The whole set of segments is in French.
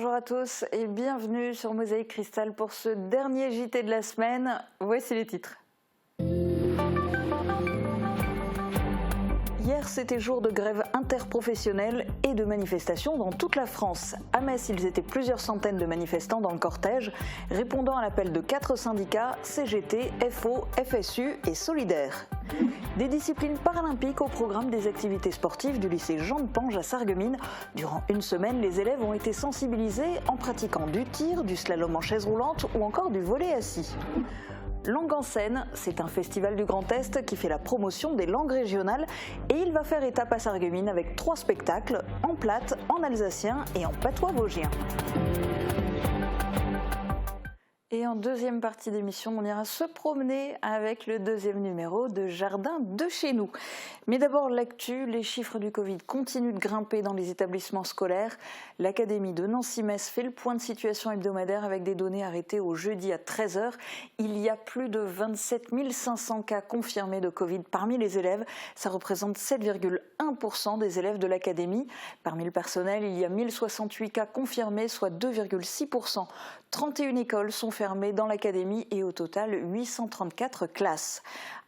bonjour à tous et bienvenue sur Mosaïque Cristal pour ce dernier JT de la semaine. Voici les titres. Hier, c'était jour de grève interprofessionnelle et de manifestations dans toute la France. À Metz, ils étaient plusieurs centaines de manifestants dans le cortège, répondant à l'appel de 4 syndicats, CGT, FO, FSU et Solidaires. Des disciplines paralympiques au programme des activités sportives du lycée Jean de Pange à Sarreguemines. Durant une semaine, les élèves ont été sensibilisés en pratiquant du tir, du slalom en chaise roulante ou encore du volley assis. Langue en Seine, c'est un festival du Grand Est qui fait la promotion des langues régionales et il va faire étape à Sarreguemines avec 3 spectacles, en plate, en alsacien et en patois vosgien. Et en deuxième partie d'émission, on ira se promener avec le 2e numéro de Jardin de chez nous. Mais d'abord l'actu, les chiffres du Covid continuent de grimper dans les établissements scolaires. L'Académie de Nancy-Metz fait le point de situation hebdomadaire avec des données arrêtées au jeudi à 13 h. Il y a plus de 27 500 cas confirmés de Covid parmi les élèves. Ça représente 7,1% des élèves de l'Académie. Parmi le personnel, il y a 1068 cas confirmés, soit 2,6%. 31 écoles sont fermées dans l'académie et au total 834 classes.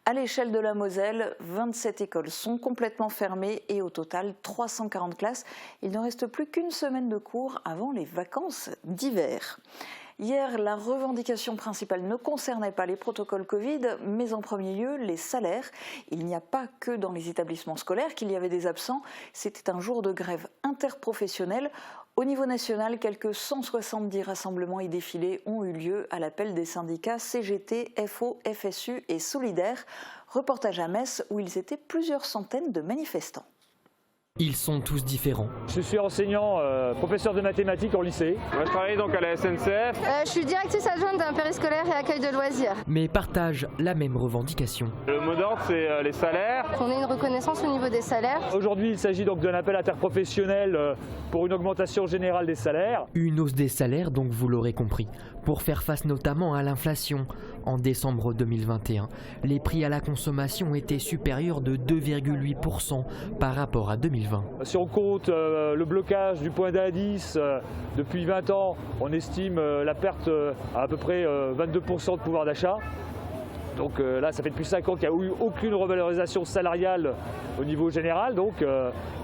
À l'échelle de la Moselle, 27 écoles sont complètement fermées et au total 340 classes. Il ne reste plus qu'une semaine de cours avant les vacances d'hiver. Hier, la revendication principale ne concernait pas les protocoles Covid, mais en premier lieu les salaires. Il n'y a pas que dans les établissements scolaires qu'il y avait des absents. C'était un jour de grève interprofessionnelle. Au niveau national, quelques 170 rassemblements et défilés ont eu lieu à l'appel des syndicats CGT, FO, FSU et Solidaires. Reportage à Metz où ils étaient plusieurs centaines de manifestants. Ils sont tous différents. Je suis enseignant, professeur de mathématiques en lycée. Moi, je travaille donc à la SNCF. Je suis directrice adjointe d'un périscolaire et accueil de loisirs. Mais partagent la même revendication. Le mot d'ordre, c'est les salaires. On ait une reconnaissance au niveau des salaires. Aujourd'hui, il s'agit donc d'un appel interprofessionnel pour une augmentation générale des salaires. Une hausse des salaires, donc vous l'aurez compris, pour faire face notamment à l'inflation. En décembre 2021, les prix à la consommation étaient supérieurs de 2,8% par rapport à 2020. Si on compte le blocage du point d'indice depuis 20 ans, on estime la perte à peu près 22% de pouvoir d'achat. Donc là, ça fait depuis 5 ans qu'il n'y a eu aucune revalorisation salariale au niveau général, donc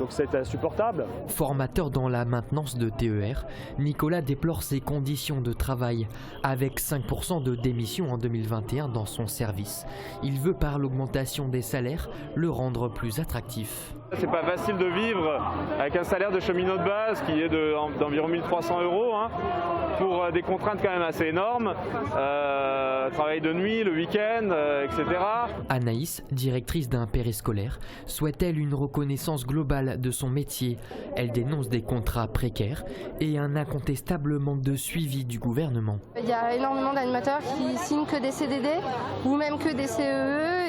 c'est insupportable. Formateur dans la maintenance de TER, Nicolas déplore ses conditions de travail, avec 5% de démissions en 2021 dans son service. Il veut par l'augmentation des salaires le rendre plus attractif. C'est pas facile de vivre avec un salaire de cheminot de base qui est d'environ 1 300 €, pour des contraintes quand même assez énormes, travail de nuit, le week-end, etc. Anaïs, directrice d'un périscolaire, souhaite-t-elle une reconnaissance globale de son métier. Elle dénonce des contrats précaires et un incontestable manque de suivi du gouvernement. Il y a énormément d'animateurs qui signent que des CDD ou même que des CEE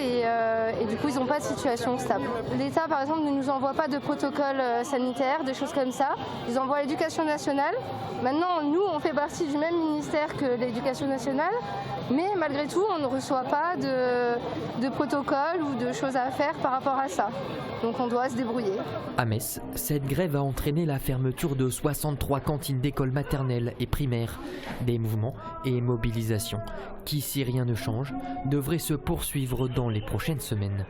et du coup ils n'ont pas de situation stable. L'État par exemple ne nous envoie pas de protocole sanitaire, des choses comme ça. Ils envoient l'Éducation nationale. Maintenant nous on fait partie du même ministère que l'Éducation nationale, mais malgré tout on ne reçoit pas de protocole ou de choses à faire par rapport à ça. Donc on doit se débrouiller. À Metz, cette grève a entraîné la fermeture de 63 cantines d'écoles maternelles et primaires. Des mouvements et mobilisations qui, si rien ne change, devraient se poursuivre dans les prochaines semaines.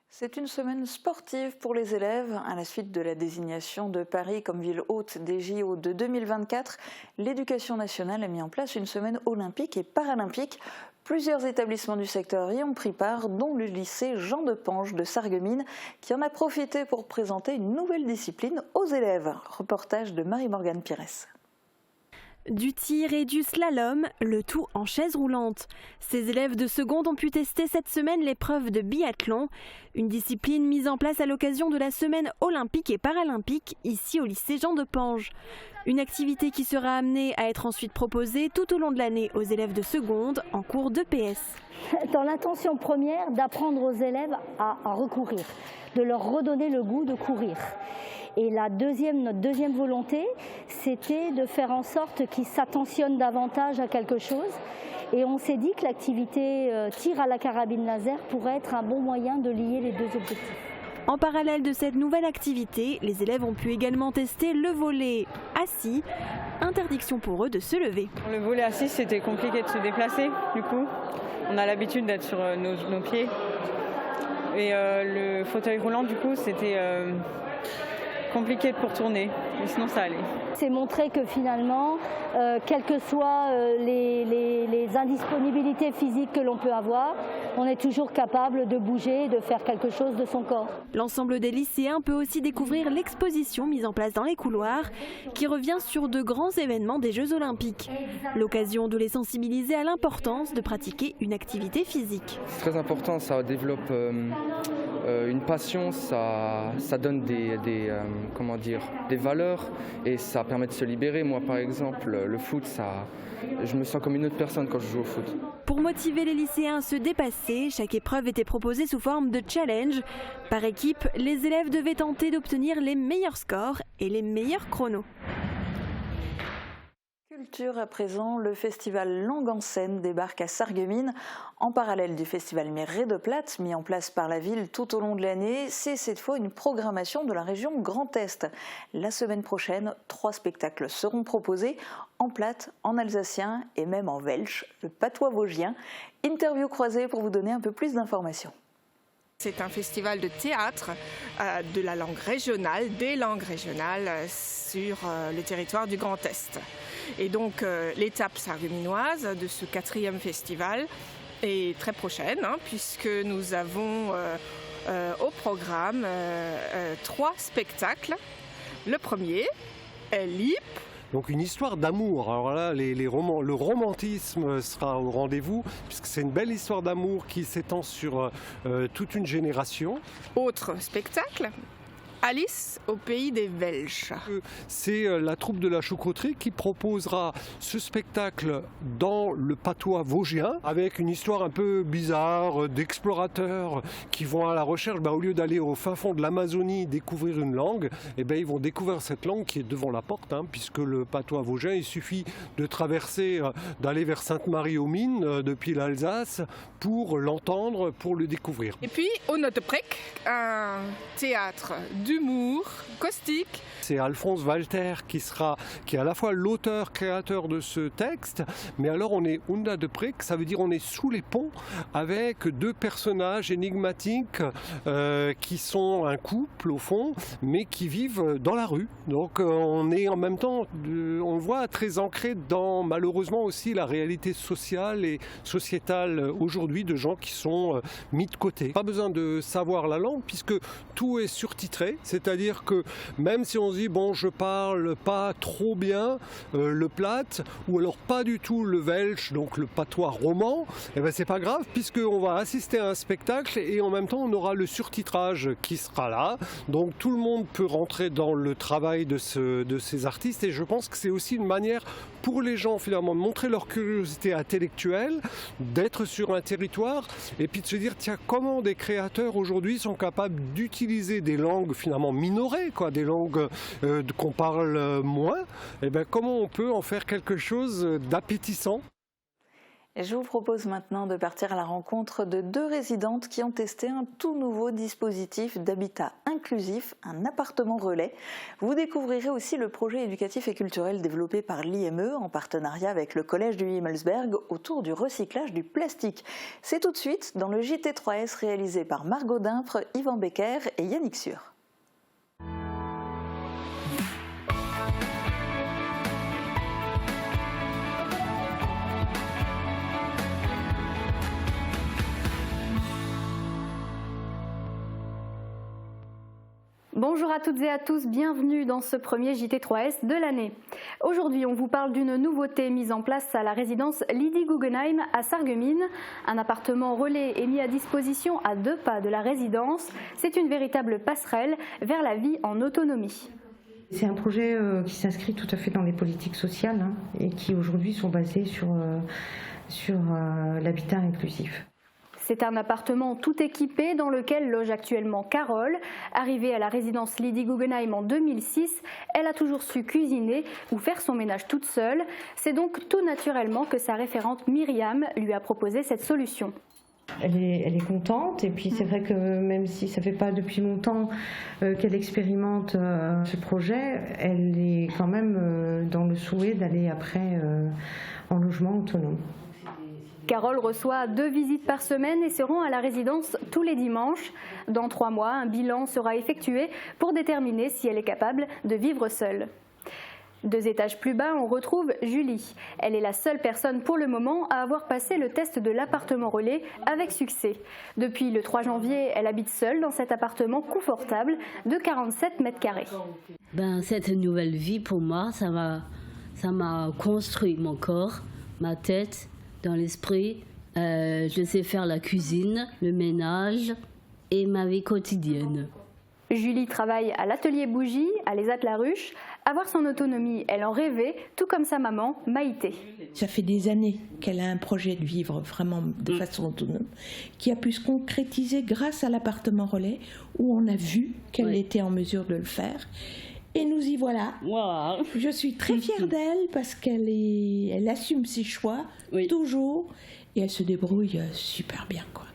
C'est une semaine sportive pour les élèves. À la suite de la désignation de Paris comme ville hôte des JO de 2024, l'Éducation nationale a mis en place une semaine olympique et paralympique. Plusieurs établissements du secteur y ont pris part, dont le lycée Jean de Pange de Sarreguemines, qui en a profité pour présenter une nouvelle discipline aux élèves. Reportage de Marie-Morgane Pires. Du tir et du slalom, le tout en chaise roulante. Ces élèves de seconde ont pu tester cette semaine l'épreuve de biathlon, une discipline mise en place à l'occasion de la semaine olympique et paralympique ici au lycée Jean de Pange. Une activité qui sera amenée à être ensuite proposée tout au long de l'année aux élèves de seconde en cours d'EPS. Dans l'intention première d'apprendre aux élèves à recourir, de leur redonner le goût de courir. Et notre deuxième volonté, c'était de faire en sorte qu'ils s'attentionnent davantage à quelque chose. Et on s'est dit que l'activité tir à la carabine laser pourrait être un bon moyen de lier les deux objectifs. En parallèle de cette nouvelle activité, les élèves ont pu également tester le volley assis. Interdiction pour eux de se lever. Le volley assis, c'était compliqué de se déplacer, du coup. On a l'habitude d'être sur nos pieds. Et le fauteuil roulant, du coup, c'était compliqué pour tourner. Mais sinon, ça allait. C'est montrer que finalement, quelles que soient les indisponibilités physiques que l'on peut avoir, on est toujours capable de bouger et de faire quelque chose de son corps. L'ensemble des lycéens peut aussi découvrir l'exposition mise en place dans les couloirs qui revient sur de grands événements des Jeux Olympiques. L'occasion de les sensibiliser à l'importance de pratiquer une activité physique. C'est très important, ça développe une passion, ça donne des valeurs et ça permet de se libérer. Moi par exemple, le foot, je me sens comme une autre personne quand je joue au foot. Pour motiver les lycéens à se dépasser, chaque épreuve était proposée sous forme de challenge. Par équipe, les élèves devaient tenter d'obtenir les meilleurs scores et les meilleurs chronos. Culture à présent, le festival Langue en scène débarque à Sarreguemines. En parallèle du festival Redeplat, mis en place par la ville tout au long de l'année, c'est cette fois une programmation de la région Grand Est. La semaine prochaine, 3 spectacles seront proposés en plate, en alsacien et même en welsh, le patois vosgien. Interview croisée pour vous donner un peu plus d'informations. C'est un festival de théâtre de la langue régionale, des langues régionales sur le territoire du Grand Est. Et donc l'étape sarregueminoise de ce 4e festival est très prochaine, puisque nous avons au programme 3 spectacles. Le premier est LIP. Donc une histoire d'amour. Alors là, le romantisme sera au rendez-vous, puisque c'est une belle histoire d'amour qui s'étend sur toute une génération. Autre spectacle, Alice au pays des Welsh. C'est la troupe de la choucroute qui proposera ce spectacle dans le patois vosgien, avec une histoire un peu bizarre d'explorateurs qui vont à la recherche, au lieu d'aller au fin fond de l'Amazonie découvrir une langue, ils vont découvrir cette langue qui est devant la porte, puisque le patois vosgien, il suffit de traverser, d'aller vers Sainte-Marie-aux-Mines depuis l'Alsace pour l'entendre, pour le découvrir. Et puis au Noteprek, un théâtre d'humour caustique. C'est Alphonse Walter qui est à la fois l'auteur-créateur de ce texte, mais alors on est Unda de Prek, ça veut dire on est sous les ponts avec 2 personnages énigmatiques qui sont un couple au fond, mais qui vivent dans la rue. Donc on est en même temps, on le voit, très ancré dans malheureusement aussi la réalité sociale et sociétale aujourd'hui de gens qui sont mis de côté. Pas besoin de savoir la langue puisque tout est surtitré, c'est-à-dire que même si on se dit bon, je parle pas trop bien le plate ou alors pas du tout le welsh, donc le patois roman, c'est pas grave puisqu'on va assister à un spectacle et en même temps on aura le surtitrage qui sera là, donc tout le monde peut rentrer dans le travail de ces artistes et je pense que c'est aussi une manière pour les gens finalement de montrer leur curiosité intellectuelle, d'être sur un territoire et puis de se dire tiens, comment des créateurs aujourd'hui sont capables d'utiliser des langues finalement minorées, des langues qu'on parle moins, comment on peut en faire quelque chose d'appétissant. Et je vous propose maintenant de partir à la rencontre de 2 résidentes qui ont testé un tout nouveau dispositif d'habitat inclusif, un appartement relais. Vous découvrirez aussi le projet éducatif et culturel développé par l'IME en partenariat avec le collège du Himmelsberg autour du recyclage du plastique. C'est tout de suite dans le JT3S réalisé par Margot Dimpre, Yvan Becker et Yannick Sûr. Bonjour à toutes et à tous, bienvenue dans ce premier JT3S de l'année. Aujourd'hui, on vous parle d'une nouveauté mise en place à la résidence Lydie Guggenheim à Sarreguemines. Un appartement relais est mis à disposition à 2 pas de la résidence. C'est une véritable passerelle vers la vie en autonomie. C'est un projet qui s'inscrit tout à fait dans les politiques sociales et qui aujourd'hui sont basées sur l'habitat inclusif. C'est un appartement tout équipé dans lequel loge actuellement Carole. Arrivée à la résidence Lydie Guggenheim en 2006, elle a toujours su cuisiner ou faire son ménage toute seule. C'est donc tout naturellement que sa référente Myriam lui a proposé cette solution. Elle est contente, et puis c'est vrai que même si ça ne fait pas depuis longtemps qu'elle expérimente ce projet, elle est quand même dans le souhait d'aller après en logement autonome. Carole reçoit 2 visites par semaine et se rend à la résidence tous les dimanches. Dans 3 mois, un bilan sera effectué pour déterminer si elle est capable de vivre seule. 2 étages plus bas, on retrouve Julie. Elle est la seule personne pour le moment à avoir passé le test de l'appartement relais avec succès. Depuis le 3 janvier, elle habite seule dans cet appartement confortable de 47 mètres carrés. Cette nouvelle vie, pour moi, ça m'a construit mon corps, ma tête, dans l'esprit. Je sais faire la cuisine, le ménage et ma vie quotidienne. Julie travaille à l'atelier Bougie, à Les Atlaruches. Avoir son autonomie, elle en rêvait, tout comme sa maman, Maïté. Ça fait des années qu'elle a un projet de vivre vraiment de façon autonome, qui a pu se concrétiser grâce à l'appartement relais, où on a vu qu'elle était en mesure de le faire. Et nous y voilà. Wow. Je suis très fière d'elle parce qu'elle assume ses choix, toujours, et elle se débrouille super bien, quoi.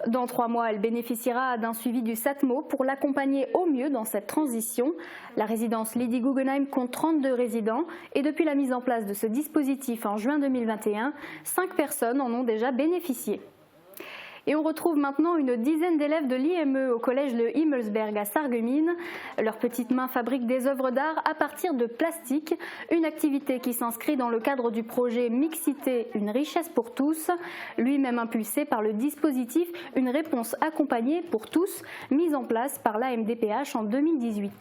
Dans 3 mois, elle bénéficiera d'un suivi du SATMO pour l'accompagner au mieux dans cette transition. La résidence Lydie Guggenheim compte 32 résidents et depuis la mise en place de ce dispositif en juin 2021, 5 personnes en ont déjà bénéficié. Et on retrouve maintenant une dizaine d'élèves de l'IME au collège Le Himmelsberg à Sarreguemines. Leurs petites mains fabriquent des œuvres d'art à partir de plastique, une activité qui s'inscrit dans le cadre du projet Mixité, une richesse pour tous, lui-même impulsé par le dispositif Une réponse accompagnée pour tous, mise en place par l'AMDPH en 2018.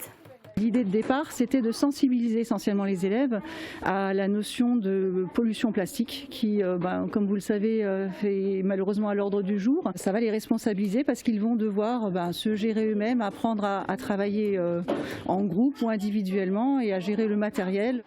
L'idée de départ, c'était de sensibiliser essentiellement les élèves à la notion de pollution plastique qui, comme vous le savez, fait malheureusement à l'ordre du jour. Ça va les responsabiliser parce qu'ils vont devoir se gérer eux-mêmes, apprendre à travailler en groupe ou individuellement et à gérer le matériel.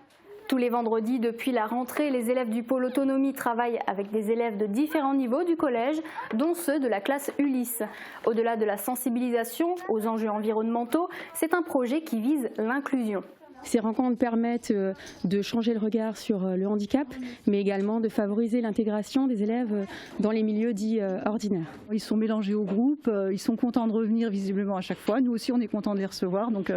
Tous les vendredis, depuis la rentrée, les élèves du pôle autonomie travaillent avec des élèves de différents niveaux du collège, dont ceux de la classe Ulysse. Au-delà de la sensibilisation aux enjeux environnementaux, c'est un projet qui vise l'inclusion. Ces rencontres permettent de changer le regard sur le handicap, mais également de favoriser l'intégration des élèves dans les milieux dits ordinaires. Ils sont mélangés au groupe, ils sont contents de revenir visiblement à chaque fois. Nous aussi, on est contents de les recevoir, donc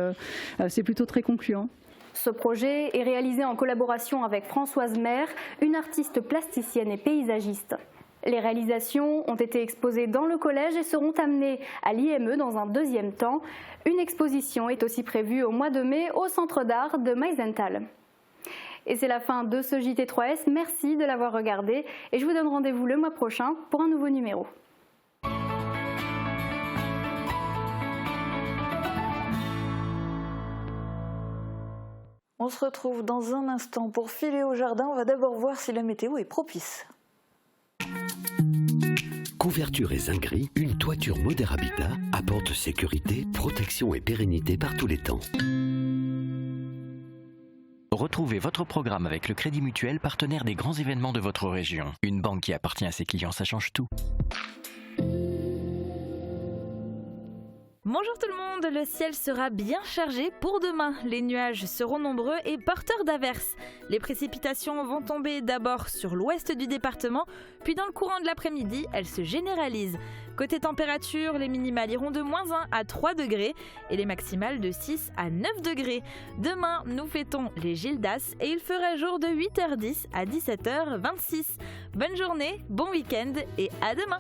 c'est plutôt très concluant. Ce projet est réalisé en collaboration avec Françoise Maire, une artiste plasticienne et paysagiste. Les réalisations ont été exposées dans le collège et seront amenées à l'IME dans un deuxième temps. Une exposition est aussi prévue au mois de mai au Centre d'art de Meisenthal. Et c'est la fin de ce JT3S. Merci de l'avoir regardé et je vous donne rendez-vous le mois prochain pour un nouveau numéro. On se retrouve dans un instant pour filer au jardin. On va d'abord voir si la météo est propice. Couverture et zinguerie, une toiture Moder Habitat apporte sécurité, protection et pérennité par tous les temps. Retrouvez votre programme avec le Crédit Mutuel, partenaire des grands événements de votre région. Une banque qui appartient à ses clients, ça change tout. Bonjour tout le monde, le ciel sera bien chargé pour demain. Les nuages seront nombreux et porteurs d'averses. Les précipitations vont tomber d'abord sur l'ouest du département, puis dans le courant de l'après-midi, elles se généralisent. Côté température, les minimales iront de -1 à 3 degrés et les maximales de 6 à 9 degrés. Demain, nous fêtons les Gildas et il fera jour de 8h10 à 17h26. Bonne journée, bon week-end et à demain.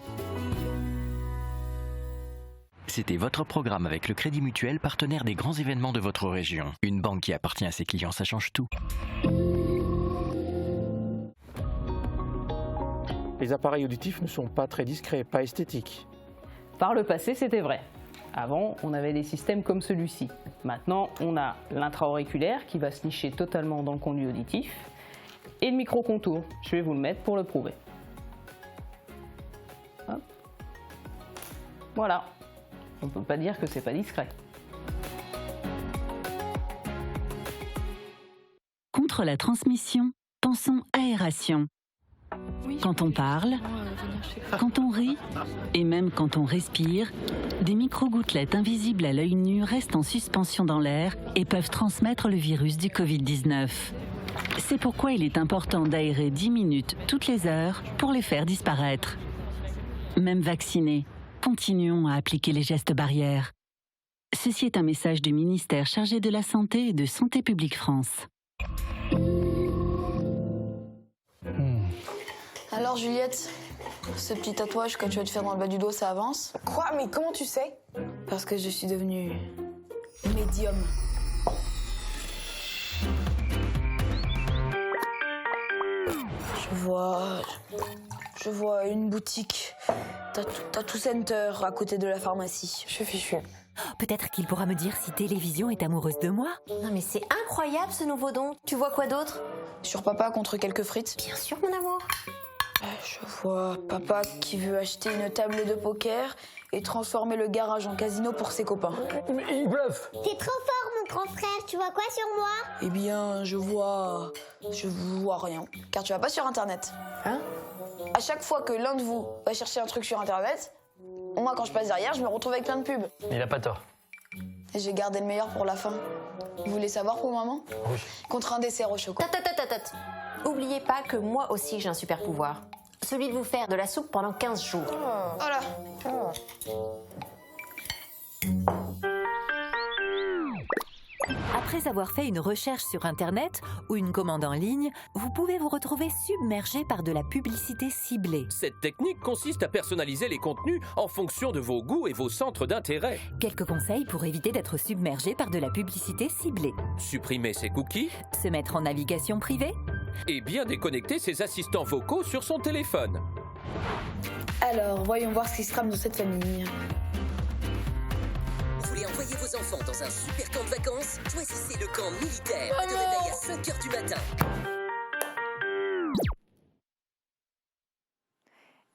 C'était votre programme avec le Crédit Mutuel, partenaire des grands événements de votre région. Une banque qui appartient à ses clients, ça change tout. Les appareils auditifs ne sont pas très discrets, pas esthétiques. Par le passé, c'était vrai. Avant, on avait des systèmes comme celui-ci. Maintenant, on a l'intra-auriculaire qui va se nicher totalement dans le conduit auditif et le micro-contour. Je vais vous le mettre pour le prouver. Hop. Voilà. On ne peut pas dire que c'est pas discret. Contre la transmission, pensons aération. Quand on parle, quand on rit et même quand on respire, des micro-gouttelettes invisibles à l'œil nu restent en suspension dans l'air et peuvent transmettre le virus du Covid-19. C'est pourquoi il est important d'aérer 10 minutes toutes les heures pour les faire disparaître. Même vaccinés, continuons à appliquer les gestes barrières. Ceci est un message du ministère chargé de la Santé et de Santé publique France. Alors Juliette, ce petit tatouage que tu vas te faire dans le bas du dos, ça avance? Quoi? Mais comment tu sais? Parce que je suis devenue médium. Je vois une boutique Tattoo Center à côté de la pharmacie. Je suis fichue. Peut-être qu'il pourra me dire si Télévision est amoureuse de moi. Non mais c'est incroyable ce nouveau don. Tu vois quoi d'autre? Sur papa contre quelques frites. Bien sûr mon amour. Je vois papa qui veut acheter une table de poker et transformer le garage en casino pour ses copains. Il bluffe. T'es trop fort mon grand frère. Tu vois quoi sur moi? Eh bien, je vois rien. Car tu vas pas sur Internet. Hein? À chaque fois que l'un de vous va chercher un truc sur Internet, moi quand je passe derrière, je me retrouve avec plein de pubs. Il a pas tort. Et j'ai gardé le meilleur pour la fin. Vous voulez savoir pour maman? Oui. Contre un dessert au chocolat. Oubliez pas que moi aussi j'ai un super pouvoir. Celui de vous faire de la soupe pendant 15 jours. Voilà. Après avoir fait une recherche sur Internet ou une commande en ligne, vous pouvez vous retrouver submergé par de la publicité ciblée. Cette technique consiste à personnaliser les contenus en fonction de vos goûts et vos centres d'intérêt. Quelques conseils pour éviter d'être submergé par de la publicité ciblée. Supprimer ses cookies. Se mettre en navigation privée. Et bien déconnecter ses assistants vocaux sur son téléphone. Alors, voyons voir ce qui se trame dans cette famille. Vous voulez envoyer vos enfants dans un super camp de vacances? Choisissez le camp militaire de réveil à 5h du matin.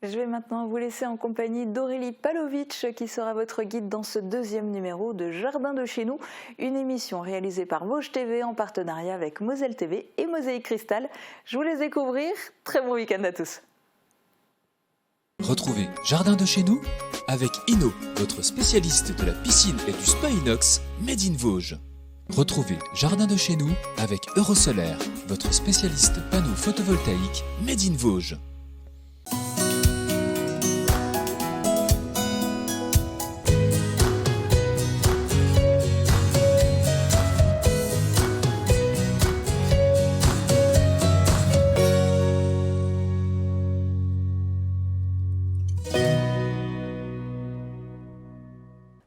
Je vais maintenant vous laisser en compagnie d'Aurélie Palovic qui sera votre guide dans ce deuxième numéro de Jardin de chez nous, une émission réalisée par Vosges TV en partenariat avec Moselle TV et Mosaïque Cristal. Je vous laisse découvrir. Très bon week-end à tous. Retrouvez Jardin de chez nous avec Inno, votre spécialiste de la piscine et du spa inox Made in Vosges. Retrouvez Jardin de chez nous avec Eurosolaire, votre spécialiste panneaux photovoltaïques Made in Vosges.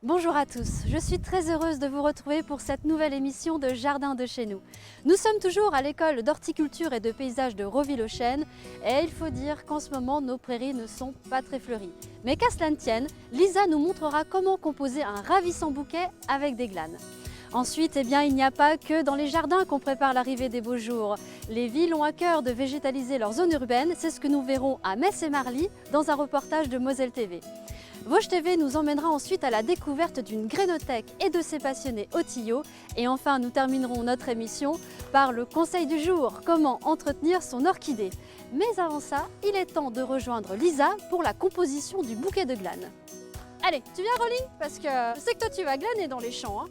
Bonjour à tous, je suis très heureuse de vous retrouver pour cette nouvelle émission de Jardin de chez nous. Nous sommes toujours à l'école d'horticulture et de paysage de Roville-aux-Chênes et il faut dire qu'en ce moment nos prairies ne sont pas très fleuries. Mais qu'à cela ne tienne, Lisa nous montrera comment composer un ravissant bouquet avec des glanes. Ensuite, il n'y a pas que dans les jardins qu'on prépare l'arrivée des beaux jours. Les villes ont à cœur de végétaliser leurs zones urbaines, c'est ce que nous verrons à Metz et Marly dans un reportage de Moselle TV. Vosges TV nous emmènera ensuite à la découverte d'une grénothèque et de ses passionnés au Tillot. Et enfin, nous terminerons notre émission par le conseil du jour, comment entretenir son orchidée. Mais avant ça, il est temps de rejoindre Lisa pour la composition du bouquet de glanes. Allez, tu viens Rolly? Parce que je sais que toi tu vas glaner dans les champs.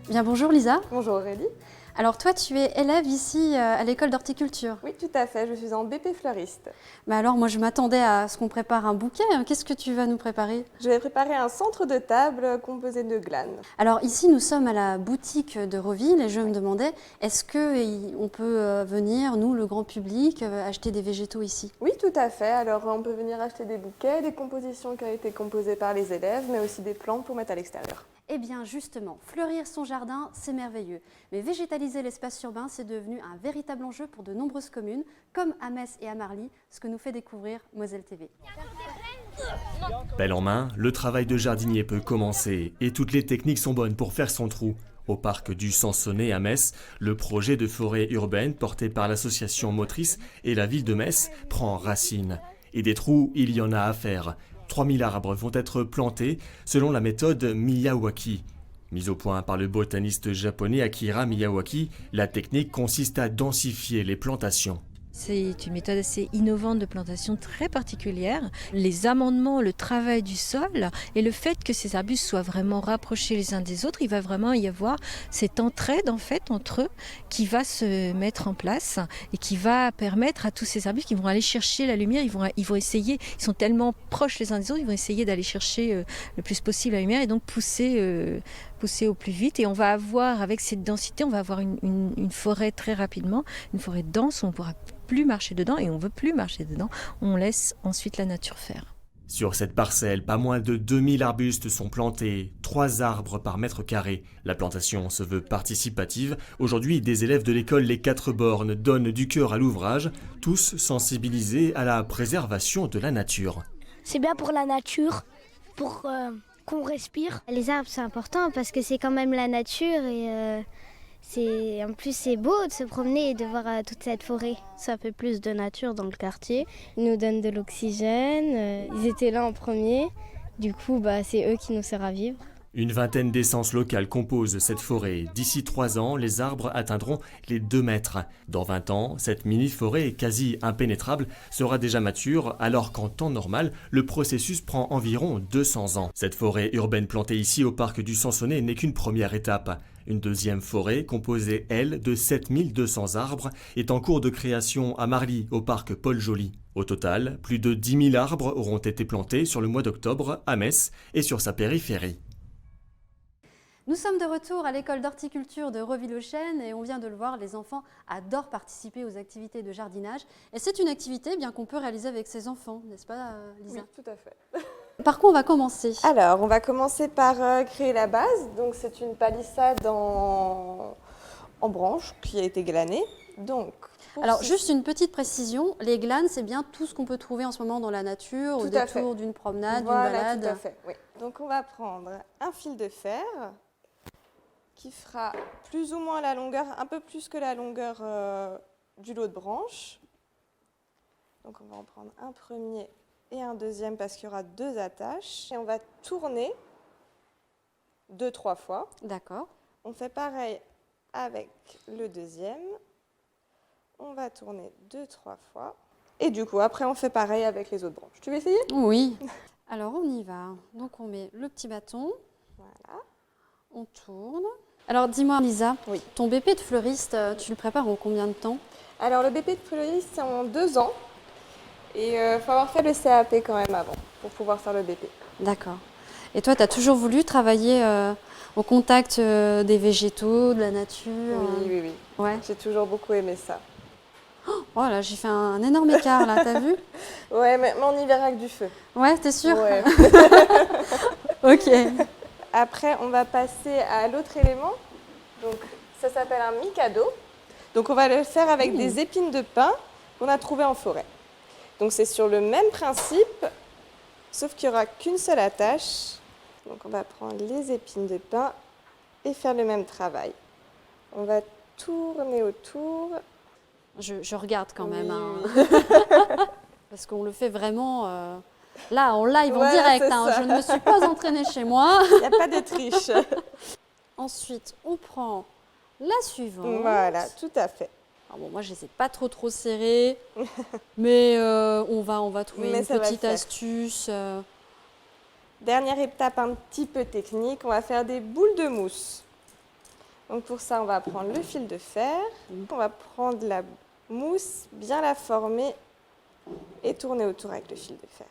Bien, bonjour Lisa. Bonjour Aurélie. Alors toi, tu es élève ici à l'école d'horticulture. Oui, tout à fait, je suis en BP fleuriste. Bah alors moi je m'attendais à ce qu'on prépare un bouquet. Qu'est-ce que tu vas nous préparer? Je vais préparer un centre de table composé de glanes. Alors ici nous sommes à la boutique de Roville et je me demandais, est-ce qu'on peut venir, nous le grand public, acheter des végétaux ici? Oui, tout à fait. Alors on peut venir acheter des bouquets, des compositions qui ont été composées par les élèves, mais aussi des plantes pour mettre à l'extérieur. Eh bien justement, fleurir son jardin, c'est merveilleux. Mais végétaliser l'espace urbain, c'est devenu un véritable enjeu pour de nombreuses communes, comme à Metz et à Marly, ce que nous fait découvrir Moselle TV. Pelle en main, le travail de jardinier peut commencer et toutes les techniques sont bonnes pour faire son trou. Au parc du Sansonnet à Metz, le projet de forêt urbaine porté par l'association motrice et la ville de Metz prend racine. Et des trous, il y en a à faire. 3000 arbres vont être plantés selon la méthode Miyawaki. Mise au point par le botaniste japonais Akira Miyawaki, la technique consiste à densifier les plantations. C'est une méthode assez innovante de plantation, très particulière. Les amendements, le travail du sol et le fait que ces arbustes soient vraiment rapprochés les uns des autres, il va vraiment y avoir cette entraide en fait entre eux qui va se mettre en place et qui va permettre à tous ces arbustes qui vont aller chercher la lumière, ils vont essayer, ils sont tellement proches les uns des autres, ils vont essayer d'aller chercher le plus possible la lumière et donc pousser au plus vite. Et on va avoir, avec cette densité, on va avoir une forêt très rapidement, une forêt dense où on pourra plus marcher dedans et on veut plus marcher dedans, on laisse ensuite la nature faire. Sur cette parcelle, pas moins de 2000 arbustes sont plantés, 3 arbres par mètre carré. La plantation se veut participative. Aujourd'hui, des élèves de l'école Les 4 Bornes donnent du cœur à l'ouvrage, tous sensibilisés à la préservation de la nature. C'est bien pour la nature, pour qu'on respire. Les arbres, c'est important parce que c'est quand même la nature et en plus c'est beau de se promener et de voir toute cette forêt. Ça fait plus de nature dans le quartier. Ils nous donnent de l'oxygène. Ils étaient là en premier. Du coup, c'est eux qui nous servent à vivre. Une vingtaine d'essences locales composent cette forêt. D'ici 3 ans, les arbres atteindront les 2 mètres. Dans 20 ans, cette mini-forêt quasi impénétrable sera déjà mature, alors qu'en temps normal, le processus prend environ 200 ans. Cette forêt urbaine plantée ici au parc du Sansonnet n'est qu'une première étape. Une deuxième forêt, composée, elle, de 7200 arbres, est en cours de création à Marly, au parc Paul Joly. Au total, plus de 10 000 arbres auront été plantés sur le mois d'octobre à Metz et sur sa périphérie. Nous sommes de retour à l'école d'horticulture de Reville-aux-Chênes et on vient de le voir, les enfants adorent participer aux activités de jardinage. Et c'est une activité qu'on peut réaliser avec ses enfants, n'est-ce pas Lisa? Oui, tout à fait. Par quoi on va commencer? Alors, on va commencer par créer la base. Donc, c'est une palissade en branches qui a été glanée. Donc, alors, juste une petite précision, les glanes, c'est bien tout ce qu'on peut trouver en ce moment dans la nature, au détour d'une promenade, d'une balade. Tout à fait, oui. Donc, on va prendre un fil de fer qui fera plus ou moins la longueur, un peu plus que la longueur du lot de branches. Donc, on va en prendre un premier et un deuxième parce qu'il y aura 2 attaches. Et on va tourner 2-3 fois. D'accord. On fait pareil avec le deuxième. On va tourner 2-3 fois. Et du coup, après, on fait pareil avec les autres branches. Tu veux essayer? Oui. Alors, on y va. Donc, on met le petit bâton. Voilà. On tourne. Alors, dis-moi, Lisa, ton BP de fleuriste, tu le prépares en combien de temps? Alors, le BP de fleuriste, c'est en 2 ans. Et il faut avoir fait le CAP quand même avant pour pouvoir faire le BP. D'accord. Et toi, tu as toujours voulu travailler au contact des végétaux, de la nature? Oui. Ouais. J'ai toujours beaucoup aimé ça. Oh là, j'ai fait un énorme écart là, t'as vu? Ouais, mais on y verra avec du feu. Ouais, t'es sûre? Ouais. Ok. Après, on va passer à l'autre élément. Donc, ça s'appelle un mikado. Donc, on va le faire avec des épines de pin qu'on a trouvées en forêt. Donc, c'est sur le même principe, sauf qu'il n'y aura qu'une seule attache. Donc, on va prendre les épines de pin et faire le même travail. On va tourner autour. Je regarde quand même, parce qu'on le fait vraiment là, en live, en direct. Je ne me suis pas entraînée chez moi. Il n'y a pas de triche. Ensuite, on prend la suivante. Voilà, tout à fait. Alors bon, moi, je n'essaie pas trop serré, mais on va trouver une petite astuce. Dernière étape un petit peu technique, on va faire des boules de mousse. Donc pour ça, on va prendre le fil de fer, on va prendre la mousse, bien la former et tourner autour avec le fil de fer.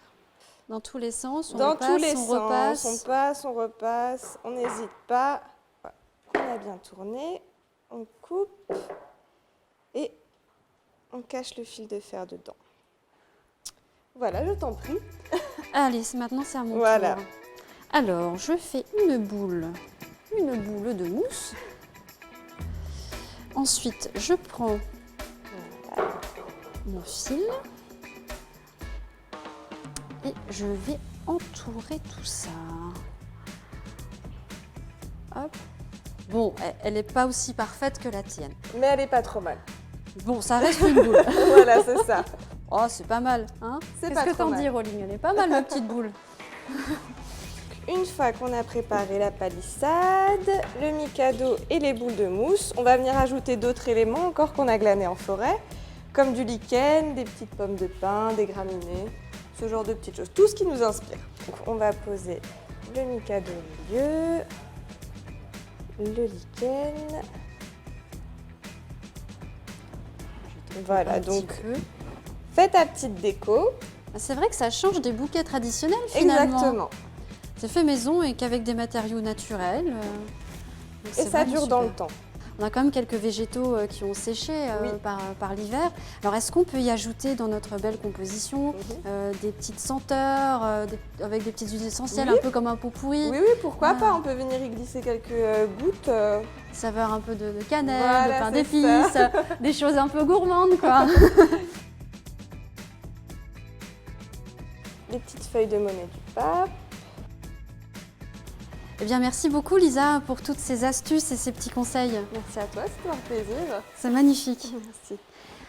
Dans tous les sens, on passe, on repasse, on n'hésite pas. Voilà. On a bien tourné, on coupe et on cache le fil de fer dedans. Voilà, je t'en prie. Allez, maintenant c'est à mon tour. Alors, je fais une boule de mousse. Ensuite, je prends mon fil et je vais entourer tout ça. Hop. Bon, elle n'est pas aussi parfaite que la tienne. Mais elle n'est pas trop mal. Bon, ça reste une boule. Voilà, c'est ça. Oh, c'est pas mal, hein? Qu'est-ce que t'en dis, Rolling? Elle est pas mal, ma petite boule. Une fois qu'on a préparé la palissade, le mikado et les boules de mousse, on va venir ajouter d'autres éléments encore qu'on a glanés en forêt. comme du lichen, des petites pommes de pin, des graminées, ce genre de petites choses, tout ce qui nous inspire. Donc, on va poser le Mikado au milieu, le lichen. Voilà, donc faites ta petite déco. C'est vrai que ça change des bouquets traditionnels finalement. Exactement. C'est fait maison et qu'avec des matériaux naturels. Et ça dure dans le temps. On a quand même quelques végétaux qui ont séché par l'hiver. Alors est-ce qu'on peut y ajouter dans notre belle composition des petites senteurs, avec des petites huiles essentielles, un peu comme un pot pourri? Oui, pourquoi pas, on peut venir y glisser quelques gouttes. Saveur un peu de cannelle, voilà, de pain d'épices, des choses un peu gourmandes quoi. Les petites feuilles de monnaie du pape. Eh bien, merci beaucoup Lisa pour toutes ces astuces et ces petits conseils. Merci à toi, c'était un plaisir. C'est magnifique. Merci.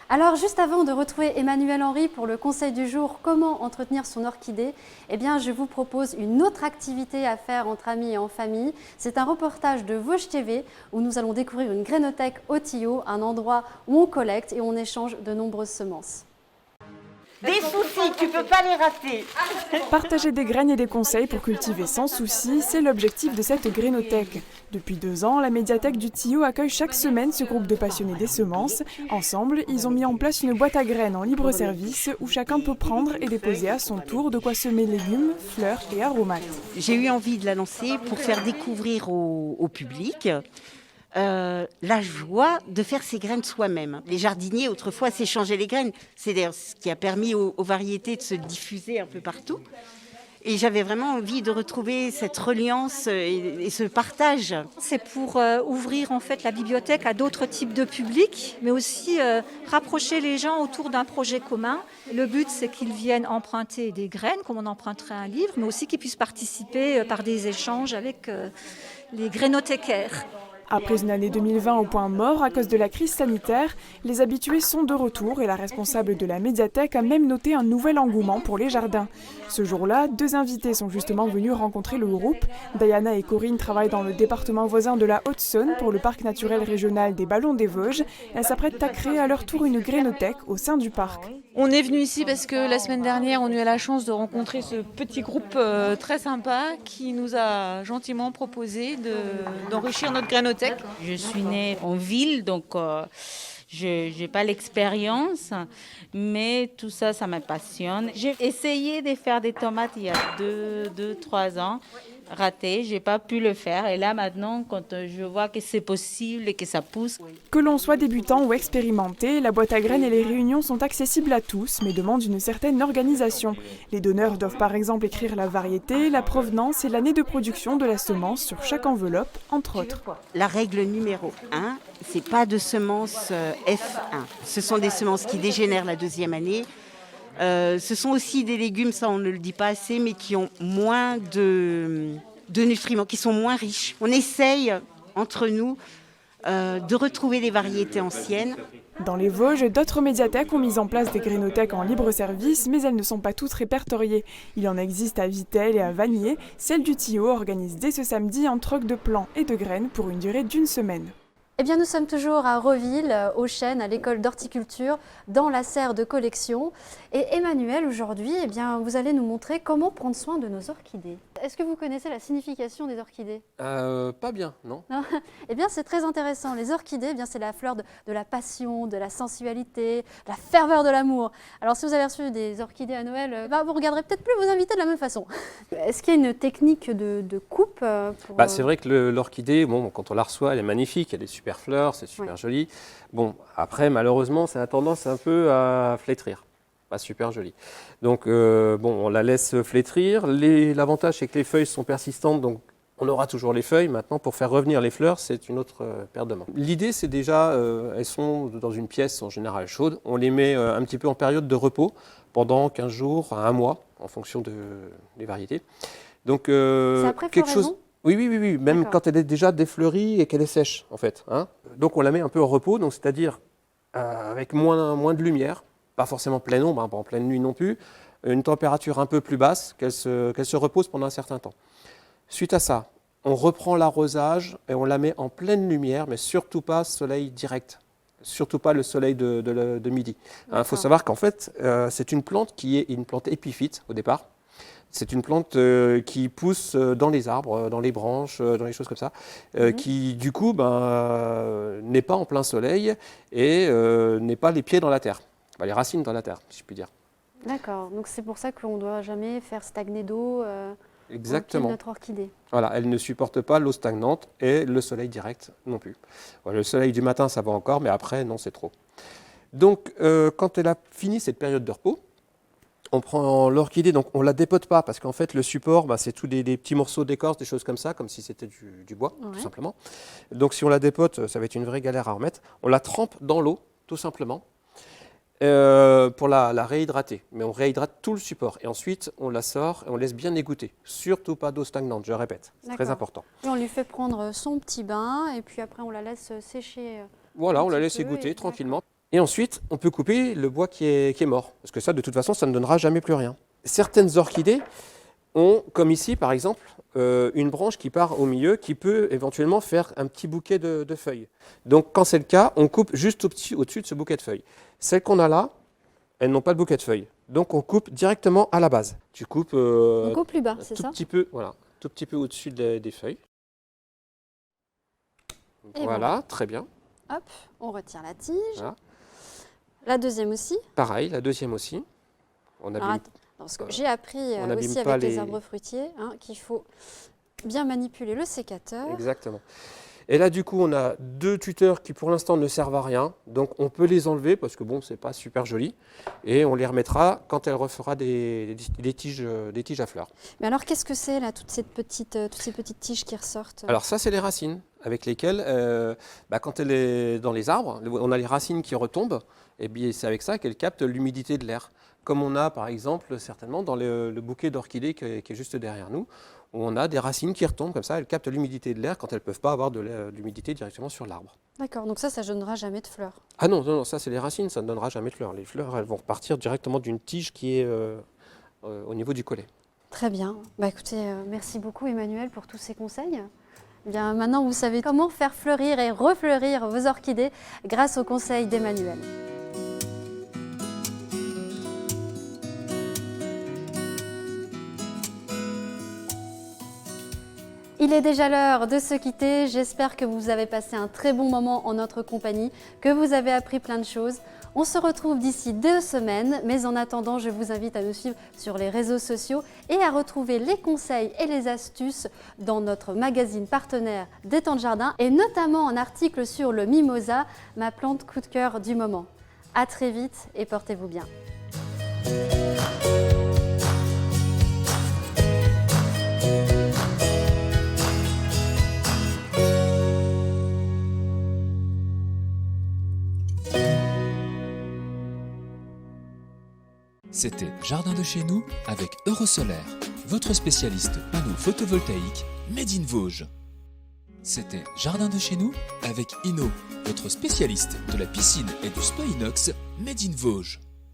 Alors, juste avant de retrouver Emmanuel Henry pour le conseil du jour, comment entretenir son orchidée, eh bien, je vous propose une autre activité à faire entre amis et en famille. C'est un reportage de Vosges TV où nous allons découvrir une grainothèque au Tillot, un endroit où on collecte et on échange de nombreuses semences. Des soucis, tu peux pas les rater. Partager des graines et des conseils pour cultiver sans souci, c'est l'objectif de cette grainothèque. Depuis 2 ans, la médiathèque du Tillot accueille chaque semaine ce groupe de passionnés des semences. Ensemble, ils ont mis en place une boîte à graines en libre service où chacun peut prendre et déposer à son tour de quoi semer légumes, fleurs et aromates. J'ai eu envie de la lancer pour faire découvrir au public la joie de faire ses graines soi-même. Les jardiniers, autrefois, s'échangeaient les graines. C'est d'ailleurs ce qui a permis aux variétés de se diffuser un peu partout. Et j'avais vraiment envie de retrouver cette reliance et ce partage. C'est pour ouvrir en fait la bibliothèque à d'autres types de publics, mais aussi rapprocher les gens autour d'un projet commun. Le but, c'est qu'ils viennent emprunter des graines, comme on emprunterait un livre, mais aussi qu'ils puissent participer par des échanges avec les grainothécaires. Après une année 2020 au point mort à cause de la crise sanitaire, les habitués sont de retour et la responsable de la médiathèque a même noté un nouvel engouement pour les jardins. Ce jour-là, 2 invités sont justement venus rencontrer le groupe. Diana et Corinne travaillent dans le département voisin de la Haute-Saône pour le parc naturel régional des Ballons des Vosges. Elles s'apprêtent à créer à leur tour une grainothèque au sein du parc. On est venu ici parce que la semaine dernière, on a eu la chance de rencontrer ce petit groupe très sympa qui nous a gentiment proposé d'enrichir notre grainothèque. Je suis née en ville, donc je n'ai pas l'expérience, mais tout ça, ça me passionne. J'ai essayé de faire des tomates il y a 2-3 ans. Raté, j'ai pas pu le faire et là maintenant quand je vois que c'est possible et que ça pousse. Que l'on soit débutant ou expérimenté, la boîte à graines et les réunions sont accessibles à tous mais demandent une certaine organisation. Les donneurs doivent par exemple écrire la variété, la provenance et l'année de production de la semence sur chaque enveloppe, entre autres. La règle numéro 1, c'est pas de semences F1. Ce sont des semences qui dégénèrent la 2e année. Ce sont aussi des légumes, ça on ne le dit pas assez, mais qui ont moins de nutriments, qui sont moins riches. On essaye, entre nous, de retrouver des variétés anciennes. Dans les Vosges, d'autres médiathèques ont mis en place des grainothèques en libre service, mais elles ne sont pas toutes répertoriées. Il en existe à Vittel et à Vanier. Celle du Tillot organise dès ce samedi un troc de plants et de graines pour une durée d'1 semaine. Eh bien, nous sommes toujours à Reville, au Chêne, à l'école d'horticulture, dans la serre de collection. Et Emmanuel, aujourd'hui, eh bien, vous allez nous montrer comment prendre soin de nos orchidées. Est-ce que vous connaissez la signification des orchidées ? Pas bien, non. Eh bien, c'est très intéressant. Les orchidées, eh bien, c'est la fleur de la passion, de la sensualité, de la ferveur de l'amour. Alors, si vous avez reçu des orchidées à Noël, vous ne regarderez peut-être plus vos invités de la même façon. Est-ce qu'il y a une technique de coupe pour... C'est vrai que l'orchidée, quand on la reçoit, elle est magnifique, elle est super fleur, c'est super joli. Bon, après, malheureusement, ça a tendance un peu à flétrir. Pas super joli. Donc, on la laisse flétrir. L'avantage, c'est que les feuilles sont persistantes, donc on aura toujours les feuilles. Maintenant, pour faire revenir les fleurs, c'est une autre paire de mains. L'idée, c'est déjà, elles sont dans une pièce en général chaude. On les met un petit peu en période de repos pendant 15 jours à 1 mois, en fonction des variétés. Donc, c'est après quelque chose. Oui, même quand elle est déjà défleurie et qu'elle est sèche, en fait. Donc, on la met un peu en repos, donc c'est-à-dire avec moins de lumière, pas forcément pleine ombre, pas en pleine nuit non plus, une température un peu plus basse, qu'elle se repose pendant un certain temps. Suite à ça, on reprend l'arrosage et on la met en pleine lumière, mais surtout pas soleil direct. surtout pas le soleil de midi. Il faut savoir qu'en fait, c'est une plante qui est une plante épiphyte au départ. C'est une plante qui pousse dans les arbres, dans les branches, dans les choses comme ça, qui du coup n'est pas en plein soleil et n'est pas les pieds dans la terre, les racines dans la terre, si je puis dire. D'accord, donc c'est pour ça qu'on ne doit jamais faire stagner d'eau Exactement. notre orchidée. Voilà, elle ne supporte pas l'eau stagnante et le soleil direct non plus. Voilà, le soleil du matin, ça va encore, mais après, non, c'est trop. Donc, quand elle a fini cette période de repos, on prend l'orchidée, donc on ne la dépote pas, parce qu'en fait, le support, c'est tous des petits morceaux d'écorce, des choses comme ça, comme si c'était du bois, tout simplement. Donc, si on la dépote, ça va être une vraie galère à remettre. On la trempe dans l'eau, tout simplement, pour la réhydrater. Mais on réhydrate tout le support. Et ensuite, on la sort et on laisse bien égoutter. Surtout pas d'eau stagnante, je répète. C'est très important. Et on lui fait prendre son petit bain et puis après, on la laisse sécher. Voilà, on la laisse égoutter tranquillement. Et ensuite, on peut couper le bois qui est mort. Parce que ça, de toute façon, ça ne donnera jamais plus rien. Certaines orchidées ont, comme ici par exemple, une branche qui part au milieu qui peut éventuellement faire un petit bouquet de feuilles. Donc quand c'est le cas, on coupe juste au-dessus de ce bouquet de feuilles. Celles qu'on a là, elles n'ont pas de bouquet de feuilles. Donc on coupe directement à la base. Tu coupes on coupe plus bas, c'est ça ? Tout petit peu au-dessus des feuilles. Et voilà, très bien. Hop, on retire la tige. Voilà. La deuxième aussi ? Pareil, la deuxième aussi. Parce que j'ai appris aussi avec les arbres fruitiers qu'il faut bien manipuler le sécateur. Exactement. Et là, du coup, on a 2 tuteurs qui, pour l'instant, ne servent à rien. Donc, on peut les enlever parce que, bon, c'est pas super joli. Et on les remettra quand elle refera des tiges à fleurs. Mais alors, qu'est-ce que c'est, là, toutes ces petites tiges qui ressortent ? Alors, ça, c'est les racines avec lesquelles, quand elle est dans les arbres, on a les racines qui retombent. Et bien, c'est avec ça qu'elle capte l'humidité de l'air. Comme on a, par exemple, certainement dans le bouquet d'orchidées qui est juste derrière nous, où on a des racines qui retombent comme ça, elles captent l'humidité de l'air quand elles ne peuvent pas avoir de l'humidité directement sur l'arbre. D'accord, donc ça ne donnera jamais de fleurs. Ah non, ça c'est les racines, ça ne donnera jamais de fleurs. Les fleurs, elles vont repartir directement d'une tige qui est au niveau du collet. Très bien. Écoutez, merci beaucoup Emmanuel pour tous ces conseils. Bien, maintenant, vous savez comment faire fleurir et refleurir vos orchidées grâce aux conseils d'Emmanuel. Il est déjà l'heure de se quitter. J'espère que vous avez passé un très bon moment en notre compagnie, que vous avez appris plein de choses. On se retrouve d'ici 2 semaines, mais en attendant, je vous invite à nous suivre sur les réseaux sociaux et à retrouver les conseils et les astuces dans notre magazine partenaire des Temps de Jardin et notamment un article sur le mimosa, ma plante coup de cœur du moment. À très vite et portez-vous bien. C'était Jardin de chez nous avec Eurosolaire, votre spécialiste panneaux photovoltaïques Made in Vosges. C'était Jardin de chez nous avec Inno, votre spécialiste de la piscine et du spa inox Made in Vosges.